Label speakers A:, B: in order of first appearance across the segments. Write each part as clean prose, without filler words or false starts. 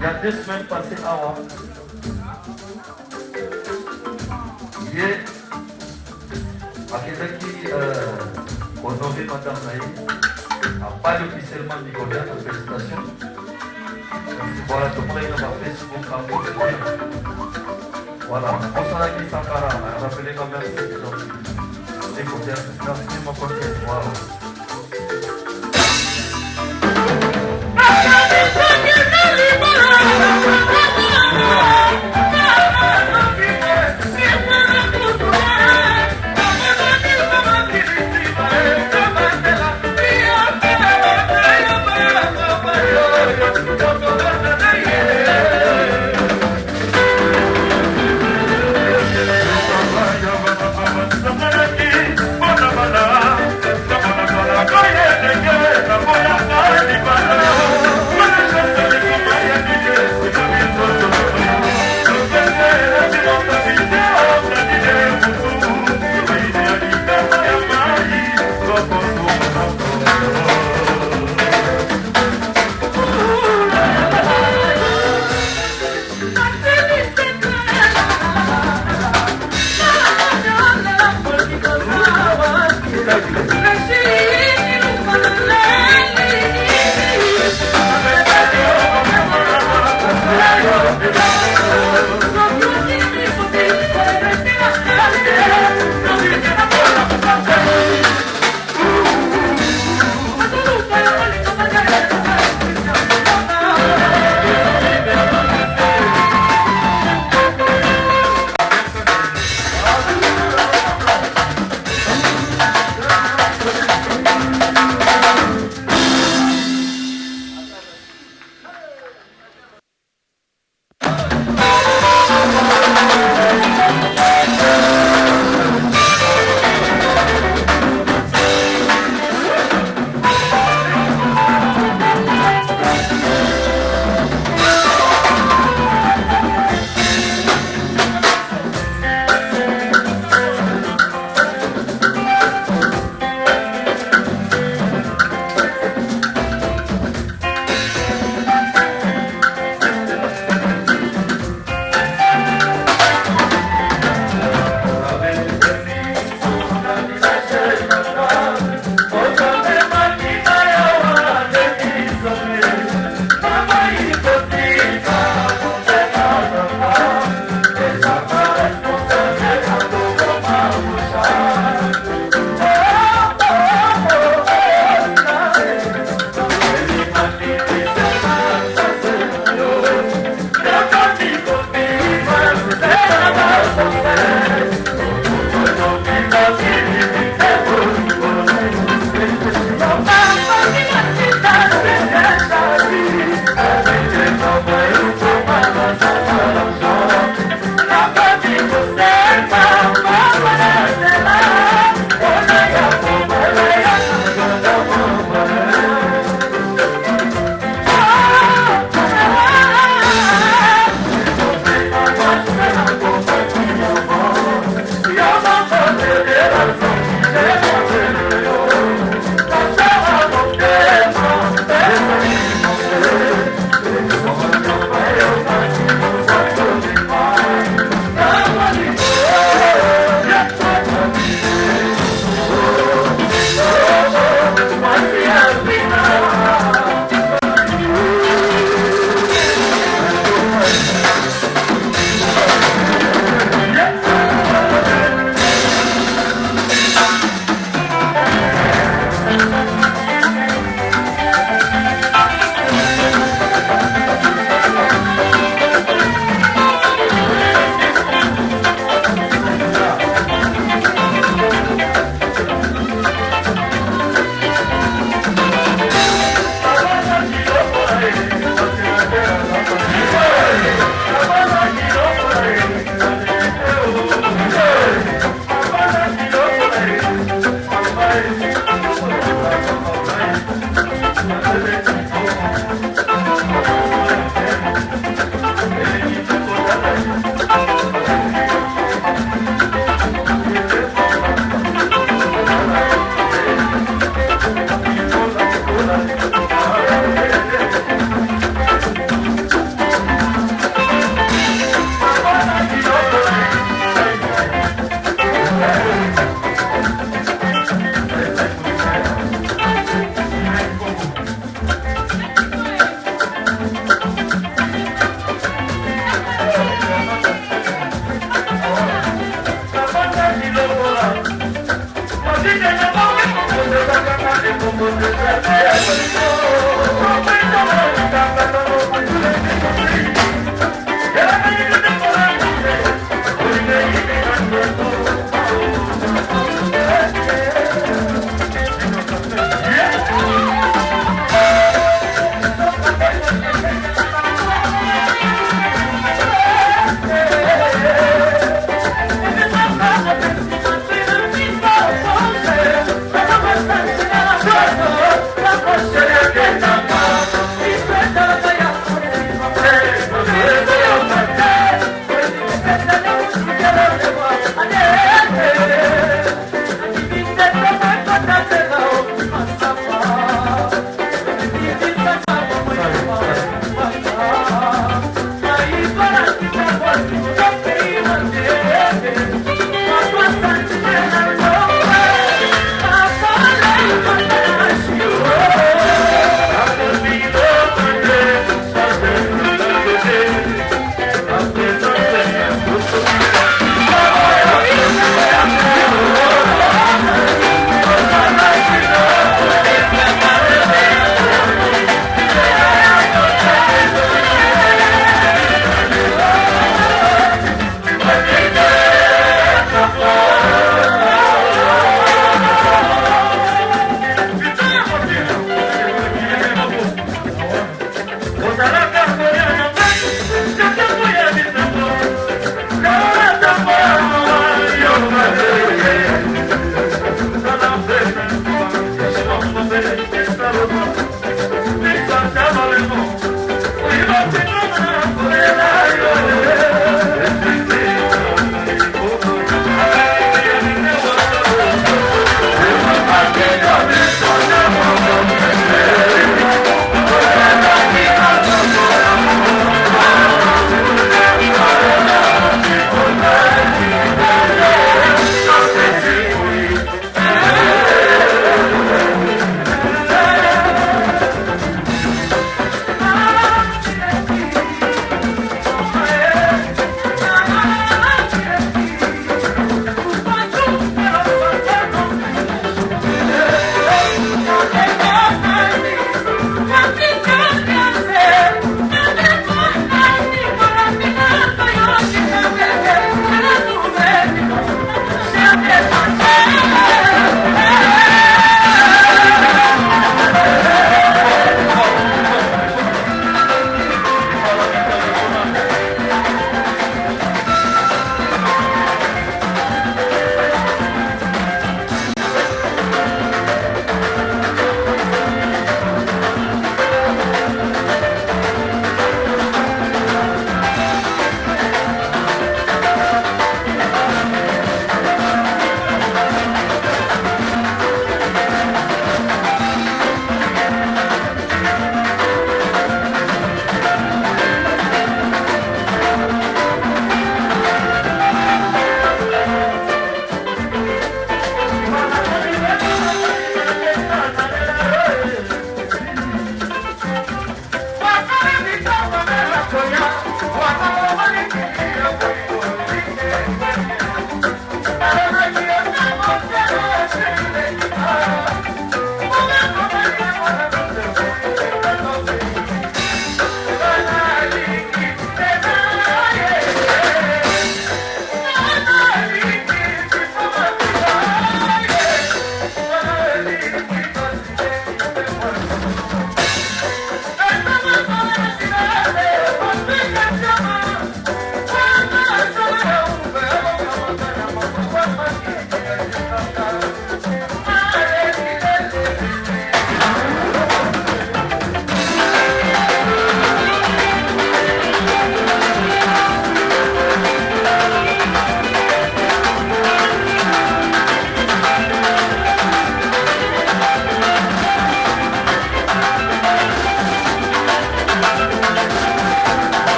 A: Il y a 2 semaines passées à Awa. Hier, Akezaki honoré Madame Naï a pas officiellement Nicolas, félicitations. Voilà, tout le monde est dans Facebook. Voilà, on s'en a dit Sankara, on a rappelé comme merci, c'est gentil. Merci, mon côté. Voilà.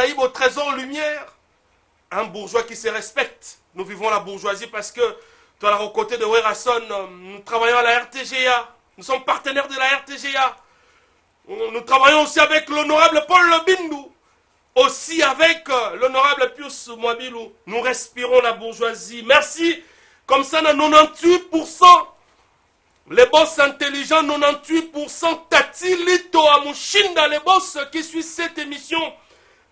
B: Naïb au trésor lumière, un bourgeois qui se respecte. Nous vivons la bourgeoisie parce que, toi, aux côtés de Werason, nous travaillons à la RTGA. Nous sommes partenaires de la RTGA. Nous travaillons aussi avec l'honorable Paul Lobindou. Aussi avec l'honorable Pius Mwabilou. Nous respirons la bourgeoisie. Merci. Comme ça, on a 98%. Les boss intelligents, 98%. Tati Lito Amushinda, les boss qui suivent cette émission.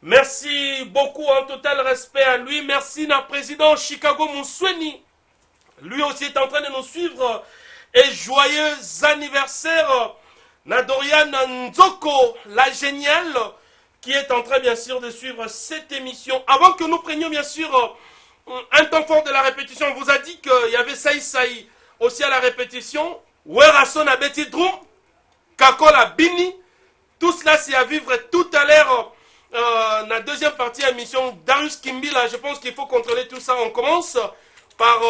B: Merci beaucoup, en total respect à lui. Merci, notre président Chicago Mousweni. Lui aussi est en train de nous suivre. Et joyeux anniversaire, Nadorian Nzoko, la géniale, qui est en train, bien sûr, de suivre cette émission. Avant que nous prenions, bien sûr, un temps fort de la répétition, on vous a dit qu'il y avait Saï Saï aussi à la répétition. Werason à Betty Drum, Kakola Bini. Tout cela, c'est à vivre tout à l'heure. La deuxième partie de l'émission, Darius Kimbila, je pense qu'il faut contrôler tout ça. On commence par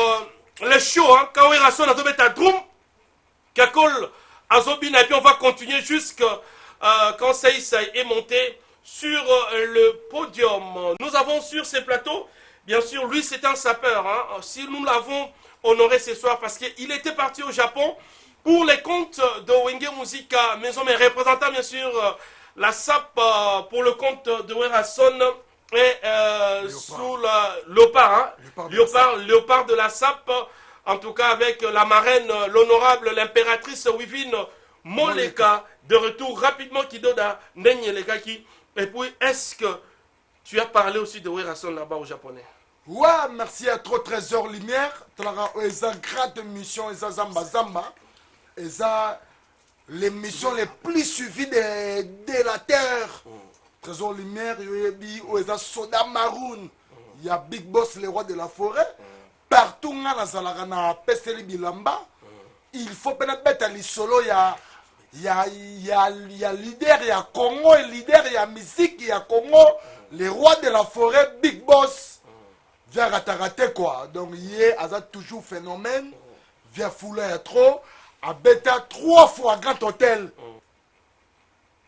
B: le show, hein. Werason à Betty Drum, Kakol Azobina, et puis on va continuer jusqu'à quand Saï Saï est monté sur le podium. Nous avons sur ces plateaux, bien sûr, lui c'est un sapeur. Hein. Si nous l'avons honoré ce soir, parce qu'il était parti au Japon pour les comptes de Wenge Musica Maison, mais représentant bien sûr la SAP pour le compte de Werason et sous la Léopard, hein. Léopard de la SAP, en tout cas avec la marraine, l'honorable, l'impératrice Wivine Moleka, de retour rapidement Kidoda Nenyelekaki. Et puis, est-ce que tu as parlé aussi de Werason là-bas au japonais?
C: Ouais, merci à trop Trésor Lumière. Ils ont grande mission, ils ont Zamba Zamba. Ils ont l'émission les plus suivies de la Terre. Trésor Lumière, ils ont Soda Maroon. Il y a Big Boss, le roi de la forêt. Partout, on a Peseli Bilamba. Il faut peut-être à l'isolo, il y a leader, il y a Congo, et leader, il y a musique, il y a Congo. Les rois de la forêt, Big Boss. Vient rater quoi. Donc, il y a toujours phénomène. Vient fouler trop. À Beta, 3 fois Grand Hôtel.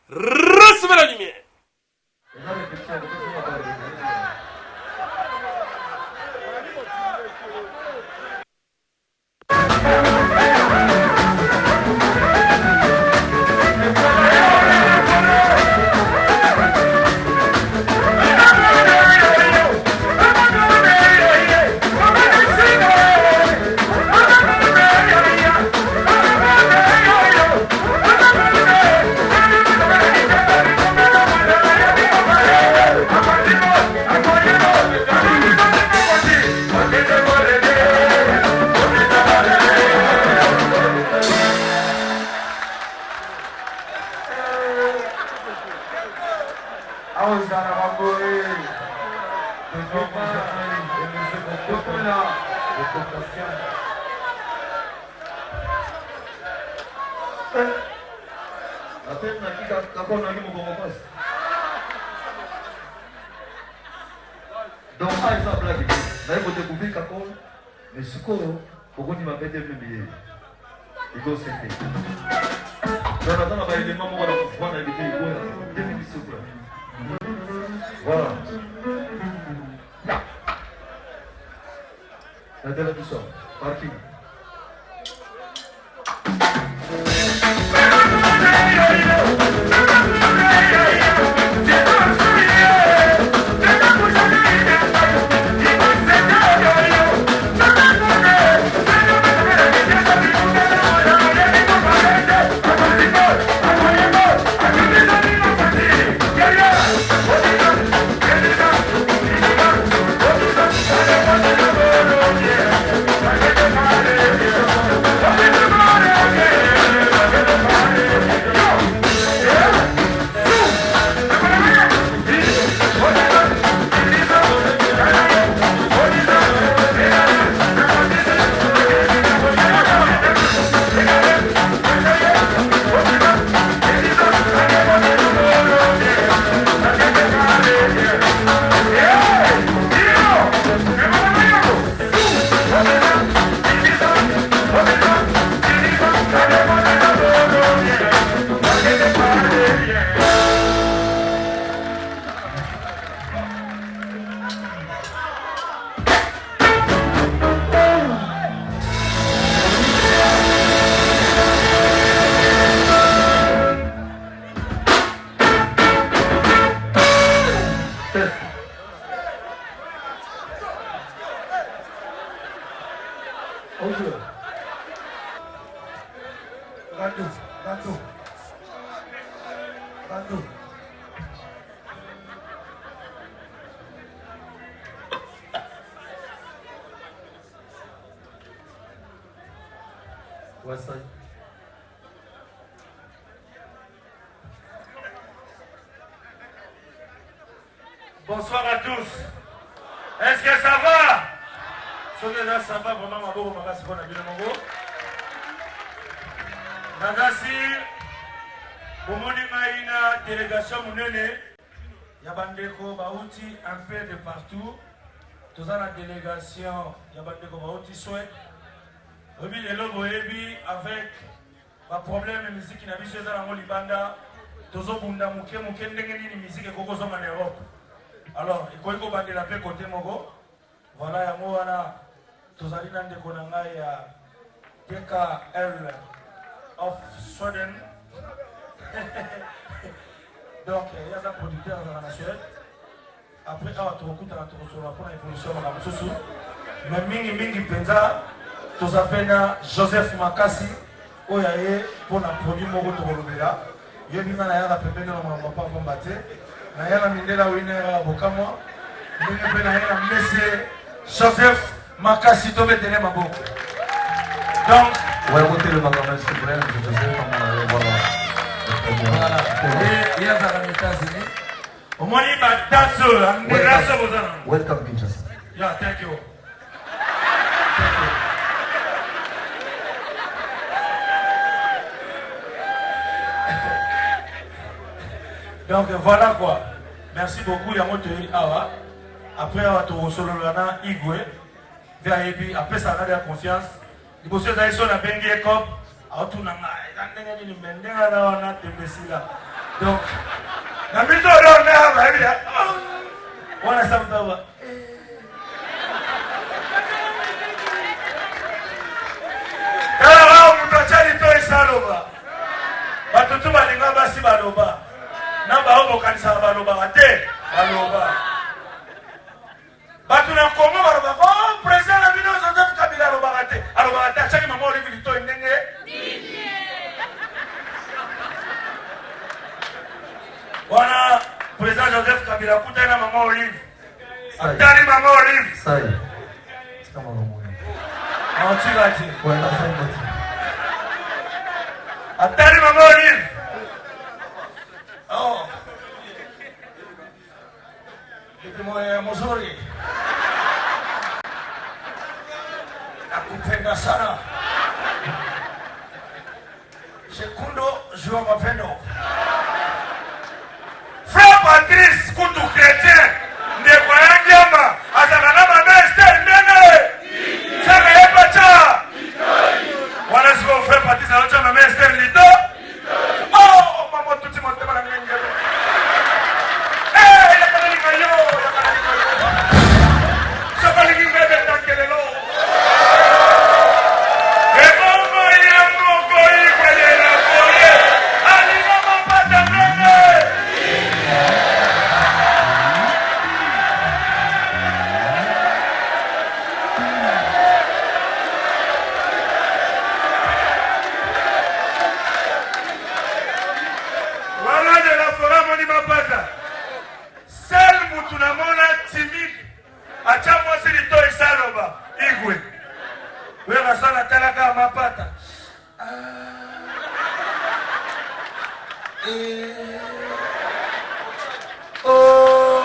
B: Recevez la lumière.
A: Donc, par exemple, là, vous avez découvert Kakol, mais ce qu'on pourquoi il m'a fait des billets. Il doit s'aider. Dans la zone, il y a des mamans qui vont voir l'habitude, il doit devenir souple. Voilà. La télévision, parking.
D: Vale. Ok. Rando.
A: Wassai.
D: Bonsoir à tous. Est-ce que ça va? Là, ça va vraiment, ma bonne maman, c'est bon, Nagasi, Bomoni Maïna, délégation Mounene, Yabandeko Baouti, un peu de partout. Tous la délégation, Yabandeko Baouti souhaite. Obi les lobos avec un problème de musique qui n'a pas chez la Libanda. Tous au Bunda Mouké, Ndengeni, musique et Koko Zoma en Europe. Alors, il faut que vous ayez la paix côté Mogo. Voilà, il y a Moana, tous les gens de Konanga, il y a DKL of Sweden. Donc, il y a des producteurs dans la Suède. Après, il y a pour l'évolution de la Moussou. Mais Mingi Penza, tous les Joseph Makassi, où il y a pour la produit Mogo Torolobela. Il y a un peu de temps pour combattre. Il y a un peu de temps pour combattre. Monsieur Joseph Makassi Tome Tene Mabo. Donc,
A: Ouais, écoutez le magasin, s'il vous plaît, je sais comment
D: voilà. Il y a des États-Unis. Au moins, il y a des danseurs.
A: Welcome, Kinshasa.
D: Yeah, thank you. Donc voilà quoi. Merci beaucoup, Yamoto Awa. Après, on va te recevoir Igwe. Après, ça a de la confiance. Il faut que tu aies sur la bengue cop. Donc, la mise au l'honneur, voilà ça me va. Alors, on peut dire que c'est ça. Batutu balinga basi baloba. Na baobo kanisa baloba bate baloba. Batu na Congo baloba. Oh, président na bino Joseph Kabila baloba bate. Aloba bate achaki mama oli vilito ndenge. Voilà, président Joseph Kabila kuta na mama Olive. Atari mama Olive.
A: Ça y est. C'est comment on dit?
D: On tire.
A: Ouais, la fin de
D: Atari mama Olive. Oh. Dites-moi, Mozori. Nakupenda sana. Sekundo, Joao Mapendo. Frère Patrice, Koutou chrétien. Ndekwa Ndiama. Azakana Mabeste, Ndene. Saka Pacha. Voilà ce qu'on fait, Patrice, Azakana Mabeste, Lito. Oh, maman, tout le monde est mal. Eh, yakana likayo, yakana likayo. Saka likimebe tankelelo. Ebomo yamo koi kwele la kore. Alima mapata mene. Voilà de la forêt Monima Pata. Seul Moutounamona timide. Acha moi c'est l'ito et saloba. Igwe. Oui, rasa la talaka Mapata. Oh.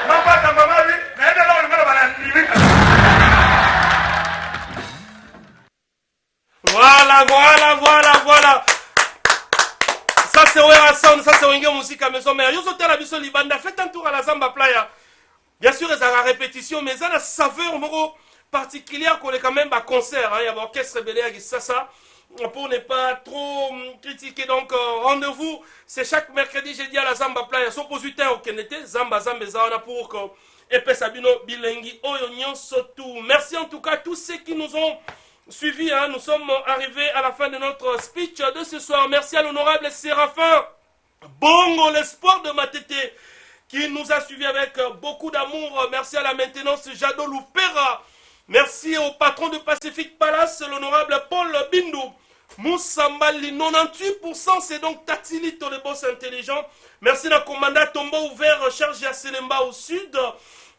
D: Mapata mama oui. Naenda là on va la limite.
B: Voilà. Ça c'est Wera Sound, ça c'est Wenge Musique à Maison Mère. Yo sauté la biso Libanda, faites un tour à la Zamba Playa. Bien sûr, il y a la répétition, mais ça a la saveur particulière qu'on est quand même à concert. Il y a l'orchestre Béléa qui ça. Pour ne pas trop critiquer, donc rendez-vous, c'est chaque mercredi, jeudi à la Zamba Playa. Son positeur au Kenete, Zamba Zambezana pour que Epe Sabino Bilengi Oyonyon Sotou. Merci en tout cas à tous ceux qui nous ont suivis. Nous sommes arrivés à la fin de notre speech de ce soir. Merci à l'honorable Séraphin Bongo, l'espoir de Matete, qui nous a suivis avec beaucoup d'amour. Merci à la maintenance Jado Loupera. Merci au patron de Pacific Palace, l'honorable Paul Bindou. Moussambali, 98%, c'est donc Tatilito, le boss intelligent. Merci à commandant Tombo ouvert, chargé à Selemba au sud.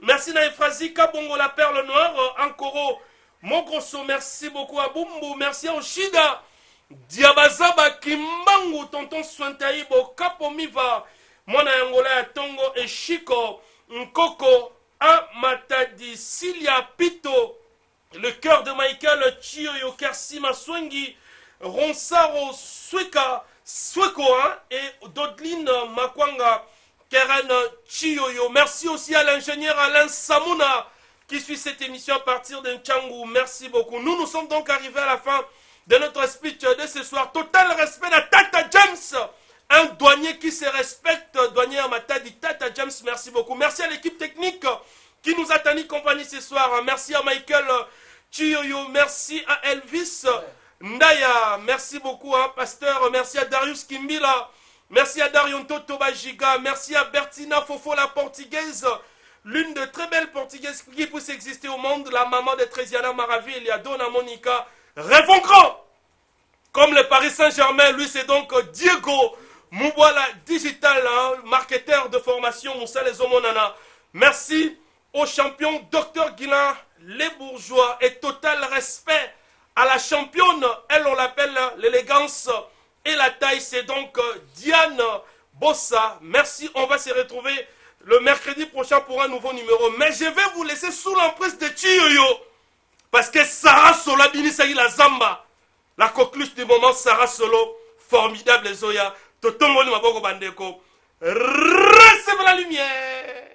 B: Merci à Efrazi Kabongo, la perle noire, Ankoro, Mogrosso, merci beaucoup à Bumbu, merci à Oshida, Diabazaba, Kimbangu, Tonton Swantaibo, Kapomiva, Mona Angola, Tongo et Chico, Nkoko, Amatadi, Silia Pito, le cœur de Michael Chioyo, Kersima Swengi, Ronsaro Sweka, Swekoa et Dodline Makwanga, Keren Chioyo. Merci aussi à l'ingénieur Alain Samouna qui suit cette émission à partir de Ntchangou. Merci beaucoup. Nous sommes donc arrivés à la fin de notre speech de ce soir. Total respect à Tata James, un douanier qui se respecte, douanier Amatadi, Tata James, merci beaucoup. Merci à l'équipe technique qui nous a tenu compagnie ce soir. Merci à Michael Chioyo, merci à Elvis Ndaya, merci beaucoup, hein, pasteur. Merci à Darius Kimbila, merci à Darion Toto Bajiga, merci à Bertina Fofo, la portugaise, l'une de très belles portugaises qui puisse exister au monde, la maman de Trésiana Maravi, il y a Donna Monica. Rêvons grand, comme le Paris Saint-Germain, lui c'est donc Diego Mouboala Digital, hein, marketeur de formation, Moussa Les Omonana. Merci au champion Dr Guilain, les bourgeois, et total respect à la championne, elle on l'appelle l'élégance et la taille, c'est donc Diane Bossa. Merci, on va se retrouver le mercredi prochain pour un nouveau numéro. Mais je vais vous laisser sous l'emprise de Chiyoyo, parce que Sarah Solo Binisagi la Zamba, la coqueluche du moment, Sarah Solo, formidable Zoya, Totomoni Maboko Bandeko, recevez la lumière.